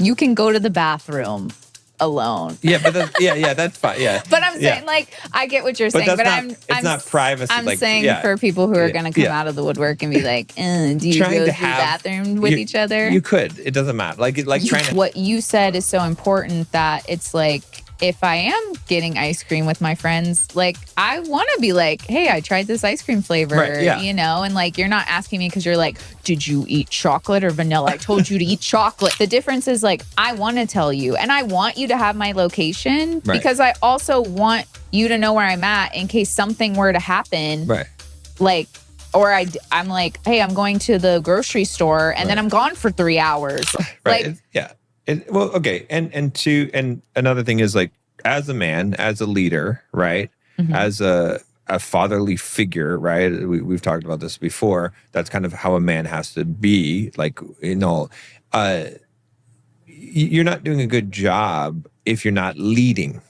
You can go to the bathroom alone. Yeah, but that's fine. Yeah. But I'm saying, like, I get what you're saying, but it's not privacy. I'm like, saying for people who are going to come out of the woodwork and be like, do you trying go to to the bathroom with each other? You could. It doesn't matter. Like trying to. What you said is so important that it's like, if I am getting ice cream with my friends, like, I want to be like, hey, I tried this ice cream flavor, you know? And like, you're not asking me because you're like, did you eat chocolate or vanilla? I told you to eat chocolate. The difference is like, I want to tell you, and I want you to have my location because I also want you to know where I'm at in case something were to happen. Right. Like, or I'm like, hey, I'm going to the grocery store and then I'm gone for 3 hours. Right. Like, well, okay. And another thing is, like, as a man, as a leader, right? As a fatherly figure, right? We've talked about this before. That's kind of how a man has to be. Like, you're not doing a good job if you're not leading,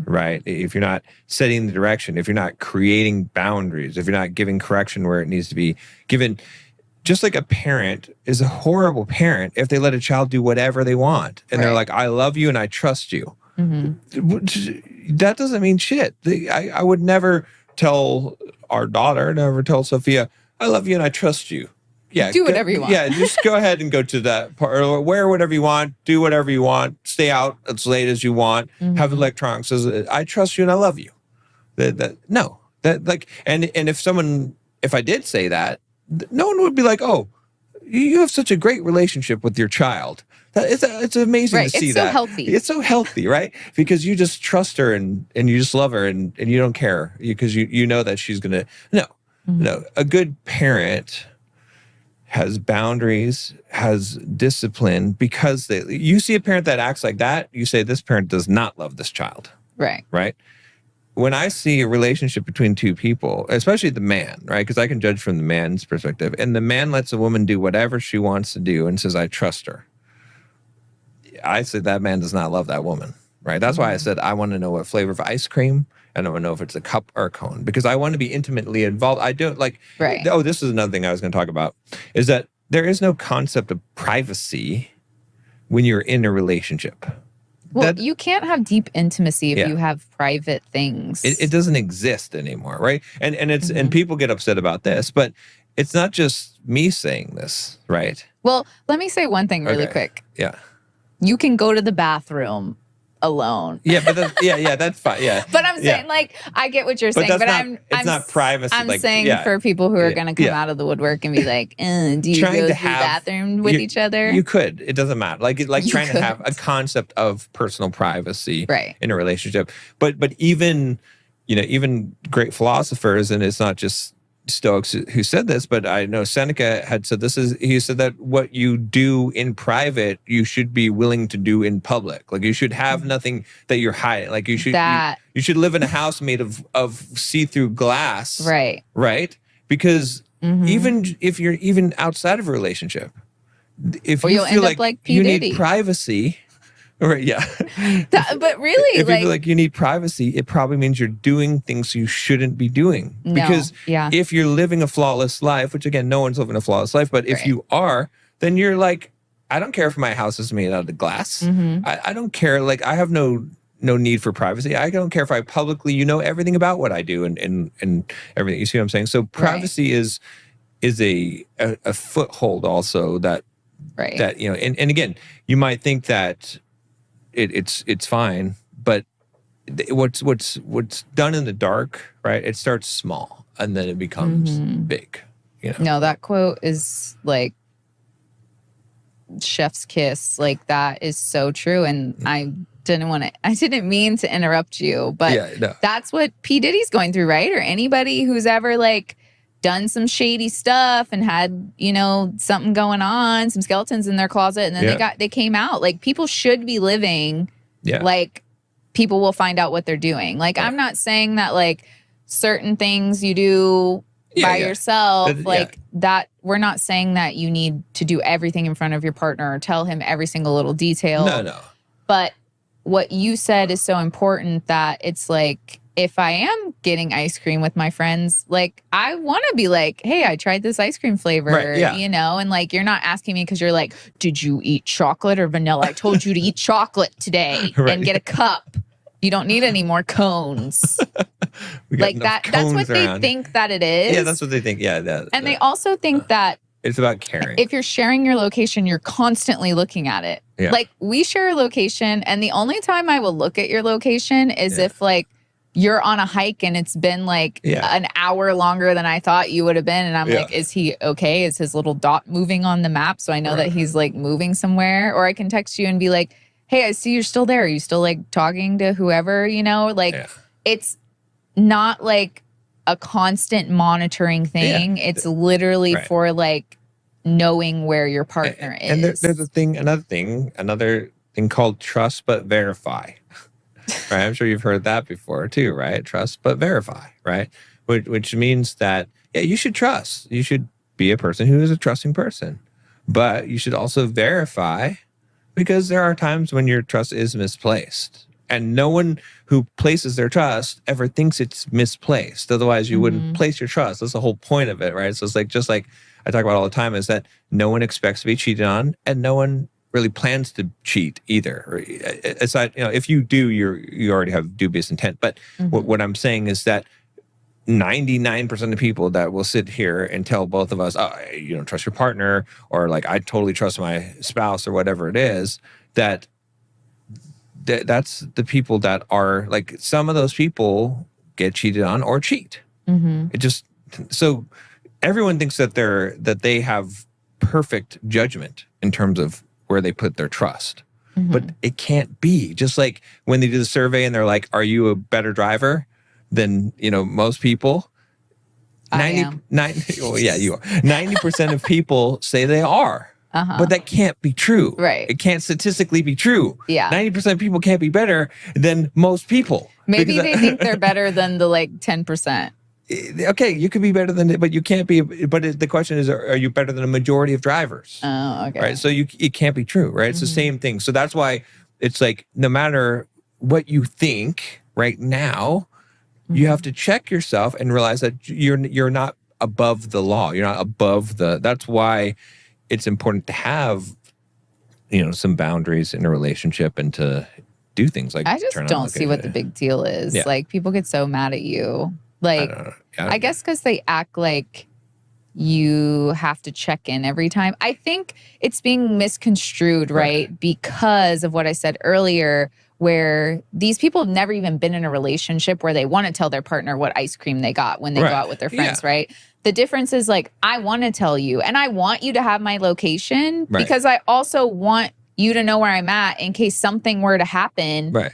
right? If you're not setting the direction, if you're not creating boundaries, if you're not giving correction where it needs to be given. Just like a parent is a horrible parent if they let a child do whatever they want. And they're like, I love you and I trust you. That doesn't mean shit. I would never tell our daughter, never tell Sophia, I love you and I trust you. Yeah, do whatever you want. Yeah, just go ahead and go to that part, or wear whatever you want, do whatever you want, stay out as late as you want, have electronics. I trust you and I love you. No. And if I did say that, no one would be like, oh, you have such a great relationship with your child. It's amazing to see that. It's so healthy. It's so healthy, right? Because you just trust her and you just love her and you don't care because you know that she's going to. No. A good parent has boundaries, has discipline, because you see a parent that acts like that, you say, this parent does not love this child. Right. Right? When I see a relationship between two people, especially the man, right? Because I can judge from the man's perspective, and the man lets a woman do whatever she wants to do and says, I trust her. I said that man does not love that woman, right? That's why I said I want to know what flavor of ice cream, and I want to know if it's a cup or a cone, because I want to be intimately involved. I don't like, oh, this is another thing I was going to talk about, is that there is no concept of privacy when you're in a relationship. Well, you can't have deep intimacy if you have private things. It doesn't exist anymore, right? And it's and people get upset about this, but it's not just me saying this, right? Well, let me say one thing really quick. Yeah. You can go to the bathroom alone. Yeah, but that's fine. Yeah. But I'm saying, like, I get what you're saying, but it's not privacy. I'm saying for people who are going to come out of the woodwork and be like, do you go to the bathroom with each other? You could. It doesn't matter. Like trying to have a concept of personal privacy in a relationship. But even great philosophers, and it's not just Stoics who said this, but I know Seneca had said he said that what you do in private, you should be willing to do in public. Like, you should have nothing that you're hiding. Like, you should live in a house made of see-through glass. Right. Right? Because even if you're even outside of a relationship, if you feel like you need privacy. Right, yeah. But really, if you feel like you need privacy, it probably means you're doing things you shouldn't be doing. Because if you're living a flawless life, which again, no one's living a flawless life, but if you are, then you're like, I don't care if my house is made out of glass. I don't care. Like, I have no need for privacy. I don't care if I publicly, everything about what I do and everything. You see what I'm saying? So privacy is a foothold also that and again, you might think that it's fine, but what's done in the dark, right? It starts small and then it becomes big. No, that quote is like chef's kiss. Like, that is so true. And I didn't mean to interrupt you, but that's what P. Diddy's going through, right? Or anybody who's ever like done some shady stuff and had, something going on, some skeletons in their closet, and then they came out. Like, people should be living like people will find out what they're doing. Like, I'm not saying that like certain things you do by yourself, that we're not saying that you need to do everything in front of your partner or tell him every single little detail. No. But what you said is so important that it's like, if I am getting ice cream with my friends, like I want to be like, hey, I tried this ice cream flavor, and like you're not asking me because you're like, did you eat chocolate or vanilla? I told you to eat chocolate today and get a cup. You don't need any more cones. Like that. That's what they think that it is. Yeah, that's what they think. Yeah. And they also think that it's about caring. If you're sharing your location, you're constantly looking at it. Yeah. Like we share a location, and the only time I will look at your location is if like you're on a hike and it's been like an hour longer than I thought you would have been. And I'm like, is he okay? Is his little dot moving on the map? So I know that he's like moving somewhere. Or I can text you and be like, hey, I see you're still there. Are you still like talking to whoever, Like it's not like a constant monitoring thing. Yeah. It's literally for like knowing where your partner is. And there's another thing called trust but verify. Right? I'm sure you've heard that before too, right? Trust but verify, right? Which means that you should trust. You should be a person who is a trusting person. But you should also verify, because there are times when your trust is misplaced. And no one who places their trust ever thinks it's misplaced. Otherwise, you wouldn't place your trust. That's the whole point of it, right? So it's like, just like I talk about all the time, is that no one expects to be cheated on, and no one really plans to cheat either. Aside, if you do, you already have dubious intent. But what I'm saying is that 99% of people that will sit here and tell both of us, oh, you don't trust your partner, or like, I totally trust my spouse, or whatever it is, that's the people that are like, some of those people get cheated on or cheat. It just, so everyone thinks that they have perfect judgment in terms of where they put their trust. But it can't be. Just like when they do the survey and they're like, are you a better driver than, most people? I am. Well, yeah, you are. 90% of people say they are. But that can't be true. Right. It can't statistically be true. Yeah. 90% of people can't be better than most people. Maybe they think they're better than the like 10%. Okay, you could be better than it, but you can't be. But the question is, are you better than a majority of drivers? Oh, okay. Right. So it can't be true, right? It's the same thing. So that's why it's like, no matter what you think right now, you have to check yourself and realize that you're not above the law. You're not above that's why it's important to have, some boundaries in a relationship, and to do things like, I just don't see what the big deal is. Yeah. Like, people get so mad at you. Like, I guess because they act like you have to check in every time. I think it's being misconstrued, right? Because of what I said earlier, where these people have never even been in a relationship where they want to tell their partner what ice cream they got when they go out with their friends, right? The difference is like, I want to tell you, and I want you to have my location because I also want you to know where I'm at in case something were to happen. Right.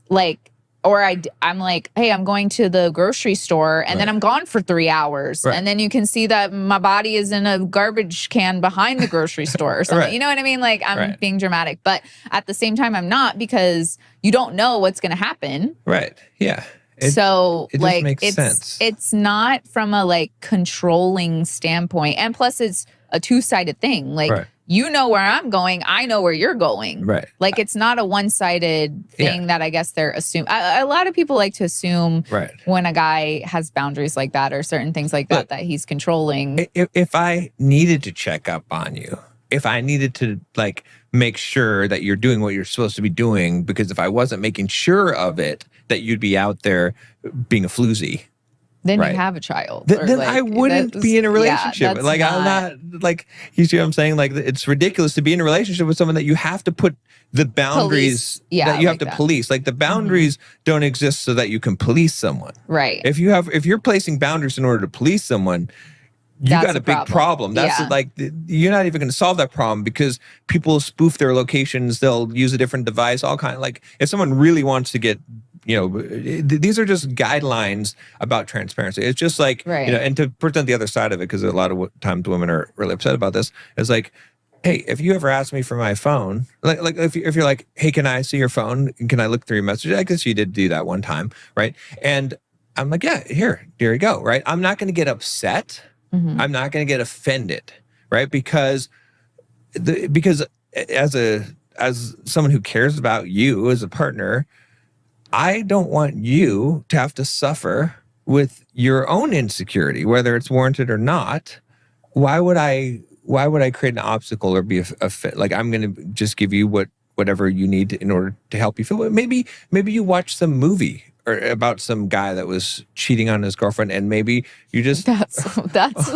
Like, or I'm like, hey, I'm going to the grocery store, and then I'm gone for 3 hours. And then you can see that my body is in a garbage can behind the grocery store or something. You know what I mean? Like, I'm being dramatic. But at the same time, I'm not, because you don't know what's going to happen. Right. Yeah. It like, makes sense. It's not from a like controlling standpoint. And plus, it's a two-sided thing. Like, you know where I'm going, I know where you're going. Right. Like, it's not a one-sided thing that I guess they're assuming. A lot of people like to assume when a guy has boundaries like that or certain things like that, that he's controlling. If I needed to check up on you, if I needed to like make sure that you're doing what you're supposed to be doing, because if I wasn't making sure of it, that you'd be out there being a floozy. Then you have a child. Then I wouldn't be in a relationship. Like, I'm not, like, you see what I'm saying? Like, it's ridiculous to be in a relationship with someone that you have to put the boundaries that you have to police. Like, the boundaries don't exist so that you can police someone. Right. If you're placing boundaries in order to police someone, you got a big problem. That's like, you're not even going to solve that problem, because people spoof their locations. They'll use a different device, all kind of, like, if someone really wants to get, these are just guidelines about transparency. It's just like, and to present the other side of it, because a lot of times women are really upset about this, is like, hey, if you ever ask me for my phone, like if you're like, hey, can I see your phone? Can I look through your messages? I guess you did do that one time, right? And I'm like, yeah, here you go, right? I'm not going to get upset. I'm not going to get offended, right? Because as someone who cares about you as a partner, I don't want you to have to suffer with your own insecurity, whether it's warranted or not. Why would I create an obstacle or be a fit? Like, I'm going to just give you whatever you need in order to help you feel it. Maybe you watch some movie or about some guy that was cheating on his girlfriend, and maybe you just that's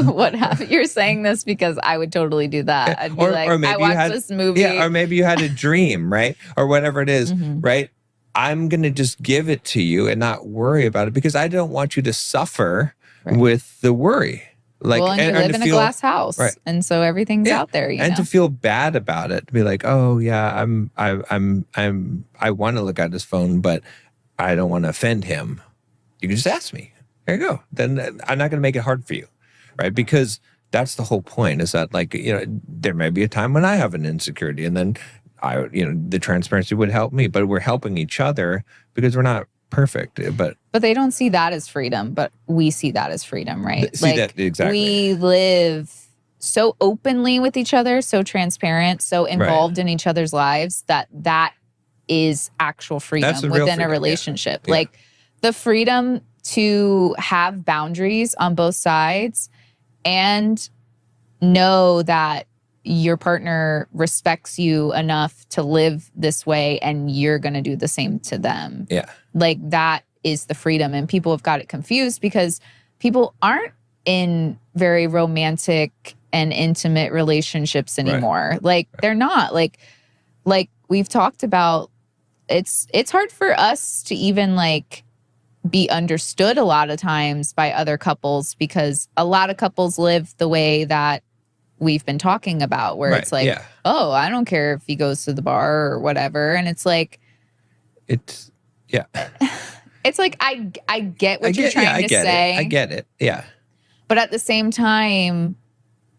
what happened. You're saying this because I would totally do that. I'd be like, I watched this movie. Yeah, or maybe you had a dream, right? Or whatever it is, right? I'm going to just give it to you and not worry about it because I don't want you to suffer with the worry. Like, well, and you live in a glass house, right. And so everything's out there. You know? To feel bad about it, to be like, oh yeah, I want to look at his phone, but I don't want to offend him. You can just ask me. There you go. Then I'm not going to make it hard for you, right? Because that's the whole point. Is that, like, you know, there may be a time when I have an insecurity, and then the transparency would help me, but we're helping each other because we're not perfect. But they don't see that as freedom, but we see that as freedom, right? See that exactly. We live so openly with each other, so transparent, so involved in each other's lives that is actual freedom within a relationship. Yeah. Like the freedom to have boundaries on both sides and know that your partner respects you enough to live this way and you're going to do the same to them. Yeah. Like that is the freedom. And people have got it confused because people aren't in very romantic and intimate relationships anymore. Like they're not. Like we've talked about, it's hard for us to even like be understood a lot of times by other couples because a lot of couples live the way that we've been talking about, where it's like, oh, I don't care if he goes to the bar or whatever. And it's like, it's like, I get what you're trying to say. I get it. Yeah. But at the same time,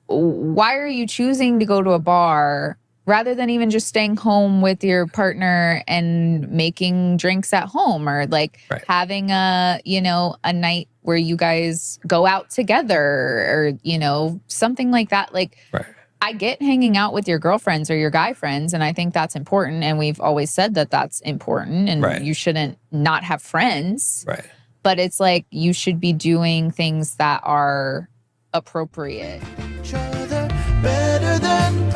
why are you choosing to go to a bar rather than even just staying home with your partner and making drinks at home, or like having a night where you guys go out together, or, something like that. Like, I get hanging out with your girlfriends or your guy friends, and I think that's important. And we've always said that that's important, and you shouldn't not have friends. Right. But it's like, you should be doing things that are appropriate. Each other better than